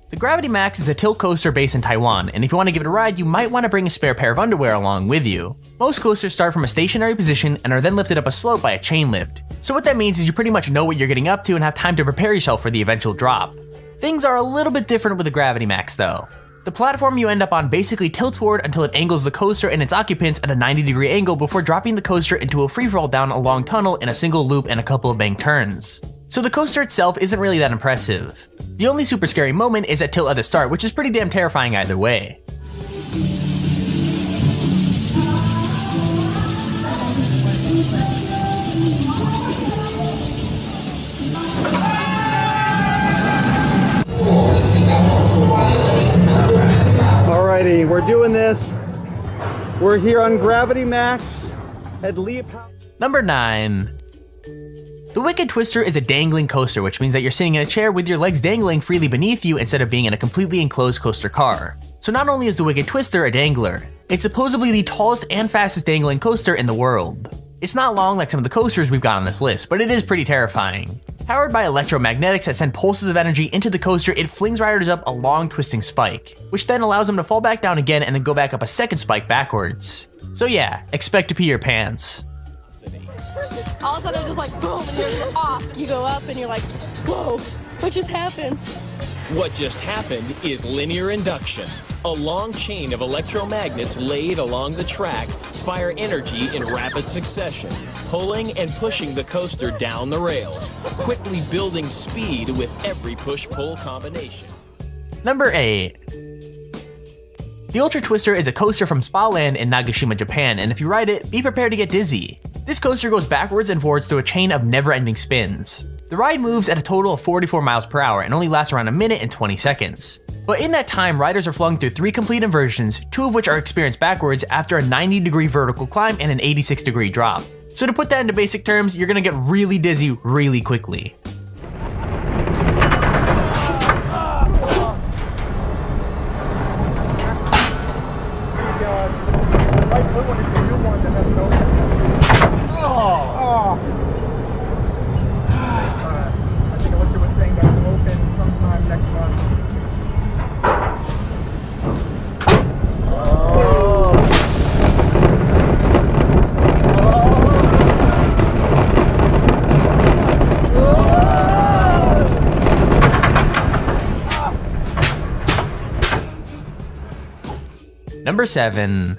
The Gravity Max is a tilt coaster based in Taiwan, and if you want to give it a ride, you might want to bring a spare pair of underwear along with you. Most coasters start from a stationary position and are then lifted up a slope by a chain lift. So what that means is you pretty much know what you're getting up to and have time to prepare yourself for the eventual drop. Things are a little bit different with the Gravity Max though. The platform you end up on basically tilts forward until it angles the coaster and its occupants at a 90-degree angle before dropping the coaster into a freefall down a long tunnel in a single loop and a couple of bank turns. So the coaster itself isn't really that impressive. The only super scary moment is at tilt at the start, which is pretty damn terrifying either way. Alrighty, we're doing this. We're here on Gravity Max at Leap. Number 9. The Wicked Twister is a dangling coaster, which means that you're sitting in a chair with your legs dangling freely beneath you instead of being in a completely enclosed coaster car. So not only is the Wicked Twister a dangler, it's supposedly the tallest and fastest dangling coaster in the world. It's not long like some of the coasters we've got on this list, but it is pretty terrifying. Powered by electromagnetics that send pulses of energy into the coaster, it flings riders up a long twisting spike, which then allows them to fall back down again and then go back up a second spike backwards. So yeah, expect to pee your pants. All of a sudden it's just like boom and you're off. You go up and you're like, whoa, what just happened? What just happened is linear induction. A long chain of electromagnets laid along the track fire energy in rapid succession, pulling and pushing the coaster down the rails, quickly building speed with every push-pull combination. Number 8. The Ultra Twister is a coaster from Spa Land in Nagashima, Japan, and if you ride it, be prepared to get dizzy. This coaster goes backwards and forwards through a chain of never-ending spins. The ride moves at a total of 44 miles per hour and only lasts around a minute and 20 seconds. But in that time, riders are flung through 3 complete inversions, 2 of which are experienced backwards after a 90-degree vertical climb and an 86-degree drop. So to put that into basic terms, you're gonna get really dizzy really quickly. Number 7.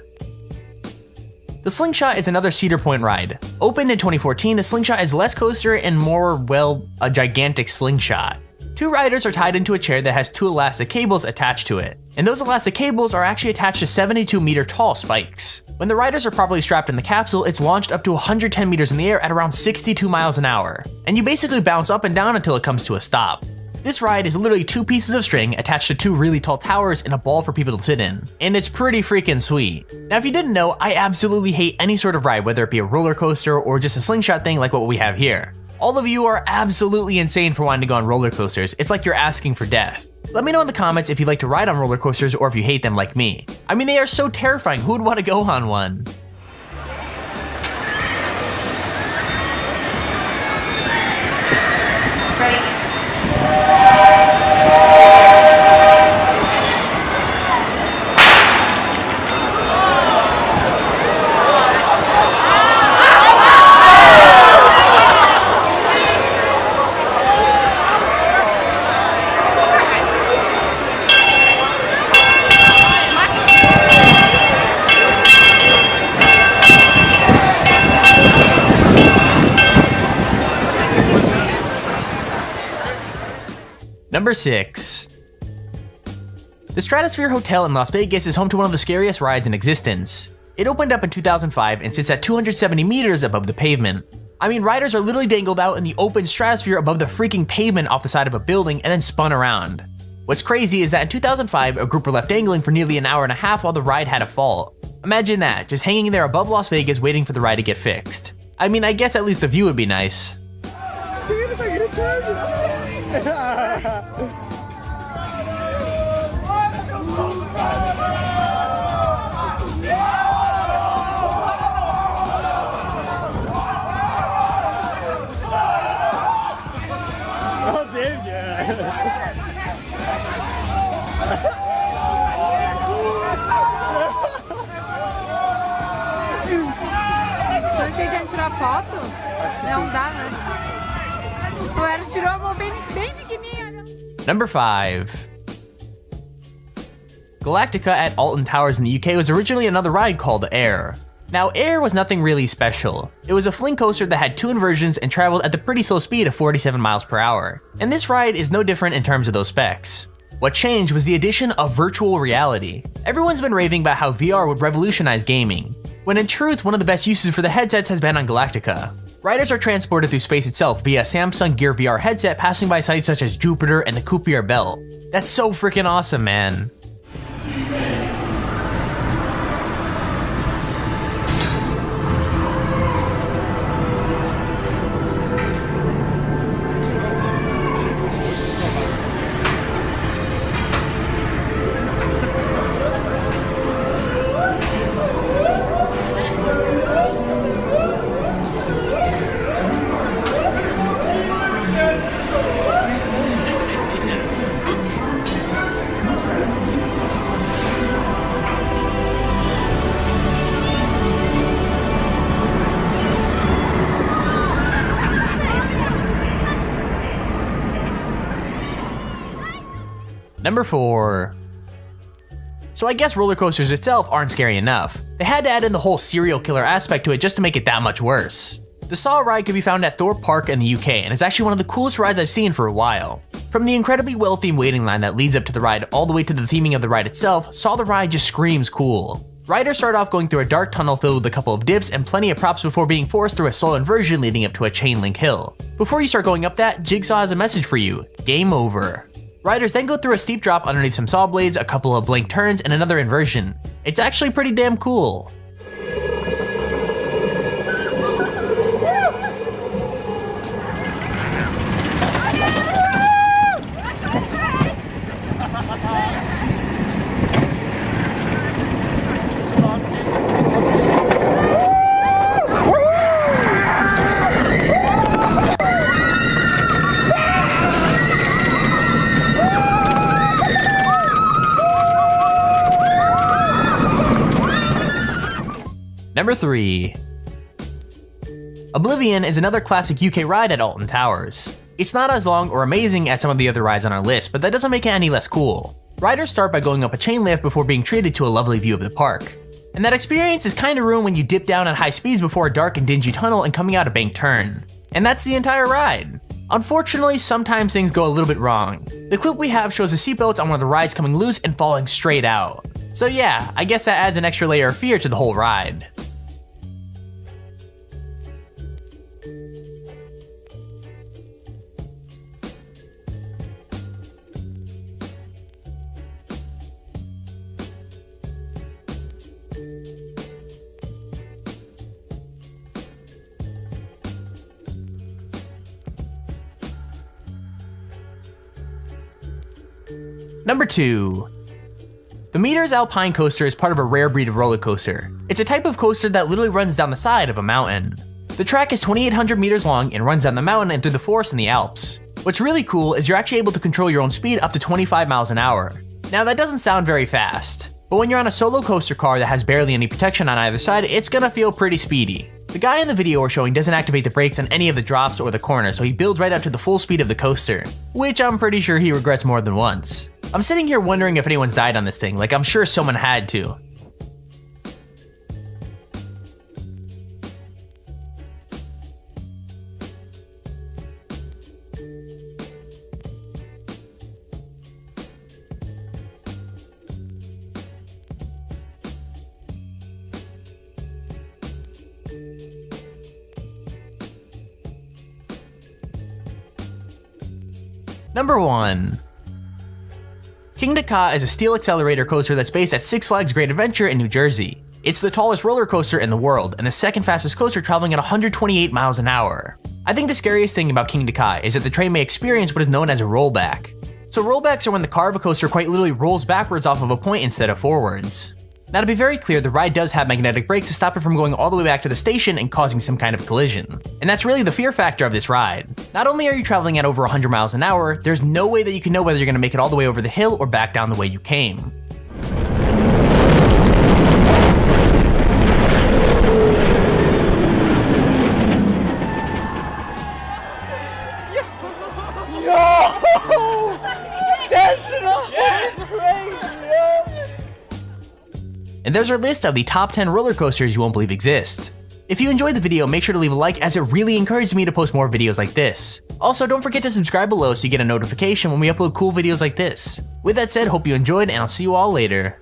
The Slingshot is another Cedar Point ride. Opened in 2014, the Slingshot is less coaster and more, well, a gigantic slingshot. 2 riders are tied into a chair that has 2 elastic cables attached to it, and those elastic cables are actually attached to 72-meter tall spikes. When the riders are properly strapped in the capsule, it's launched up to 110 meters in the air at around 62 miles an hour, and you basically bounce up and down until it comes to a stop. This ride is literally 2 pieces of string attached to 2 really tall towers and a ball for people to sit in, and it's pretty freaking sweet. Now if you didn't know, I absolutely hate any sort of ride, whether it be a roller coaster or just a slingshot thing like what we have here. All of you are absolutely insane for wanting to go on roller coasters. It's like you're asking for death. Let me know in the comments if you like to ride on roller coasters or if you hate them like me. I mean, they are so terrifying, who would want to go on one? Number 6. The Stratosphere Hotel in Las Vegas is home to one of the scariest rides in existence. It opened up in 2005 and sits at 270 meters above the pavement. I mean, riders are literally dangled out in the open stratosphere above the freaking pavement off the side of a building and then spun around. What's crazy is that in 2005, a group were left dangling for nearly an hour and a half while the ride had a fault. Imagine that, just hanging there above Las Vegas waiting for the ride to get fixed. I mean, I guess at least the view would be nice. foto? Não dá, né? O Eros tirou a mão bem pequenininha. Number 5. Galactica at Alton Towers in the UK was originally another ride called Air. Now, Air was nothing really special. It was a fling coaster that had 2 inversions and traveled at the pretty slow speed of 47 miles per hour. And this ride is no different in terms of those specs. What changed was the addition of virtual reality. Everyone's been raving about how VR would revolutionize gaming, when in truth, one of the best uses for the headsets has been on Galactica. Riders are transported through space itself via a Samsung Gear VR headset, passing by sites such as Jupiter and the Kuiper Belt. That's so freaking awesome, man. Number 4. So I guess roller coasters itself aren't scary enough. They had to add in the whole serial killer aspect to it just to make it that much worse. The Saw ride could be found at Thorpe Park in the UK, and it's actually one of the coolest rides I've seen for a while. From the incredibly well-themed waiting line that leads up to the ride all the way to the theming of the ride itself, Saw the ride just screams cool. Riders start off going through a dark tunnel filled with a couple of dips and plenty of props before being forced through a slow inversion leading up to a chain link hill. Before you start going up that, Jigsaw has a message for you: game over. Riders then go through a steep drop underneath some saw blades, a couple of blank turns, and another inversion. It's actually pretty damn cool. Number 3. Oblivion is another classic UK ride at Alton Towers. It's not as long or amazing as some of the other rides on our list, but that doesn't make it any less cool. Riders start by going up a chain lift before being treated to a lovely view of the park. And that experience is kinda ruined when you dip down at high speeds before a dark and dingy tunnel and coming out a banked turn. And that's the entire ride. Unfortunately, sometimes things go a little bit wrong. The clip we have shows the seatbelts on one of the rides coming loose and falling straight out. So yeah, I guess that adds an extra layer of fear to the whole ride. Number 2. The Meters Alpine Coaster is part of a rare breed of roller coaster. It's a type of coaster that literally runs down the side of a mountain. The track is 2,800 meters long and runs down the mountain and through the forest in the Alps. What's really cool is you're actually able to control your own speed up to 25 miles an hour. Now that doesn't sound very fast, but when you're on a solo coaster car that has barely any protection on either side, it's gonna feel pretty speedy. The guy in the video we're showing doesn't activate the brakes on any of the drops or the corners, so he builds right up to the full speed of the coaster, which I'm pretty sure he regrets more than once. I'm sitting here wondering if anyone's died on this thing, like I'm sure someone had to. Number 1. King Ka is a steel accelerator coaster that's based at Six Flags Great Adventure in New Jersey. It's the tallest roller coaster in the world and the second fastest coaster, traveling at 128 miles an hour. I think the scariest thing about King Ka is that the train may experience what is known as a rollback. So rollbacks are when the car of a coaster quite literally rolls backwards off of a point instead of forwards. Now to be very clear, the ride does have magnetic brakes to stop it from going all the way back to the station and causing some kind of collision. And that's really the fear factor of this ride. Not only are you traveling at over 100 miles an hour, there's no way that you can know whether you're going to make it all the way over the hill or back down the way you came. And there's our list of the top 10 roller coasters you won't believe exist. If you enjoyed the video, make sure to leave a like as it really encourages me to post more videos like this. Also, don't forget to subscribe below so you get a notification when we upload cool videos like this. With that said, hope you enjoyed and I'll see you all later.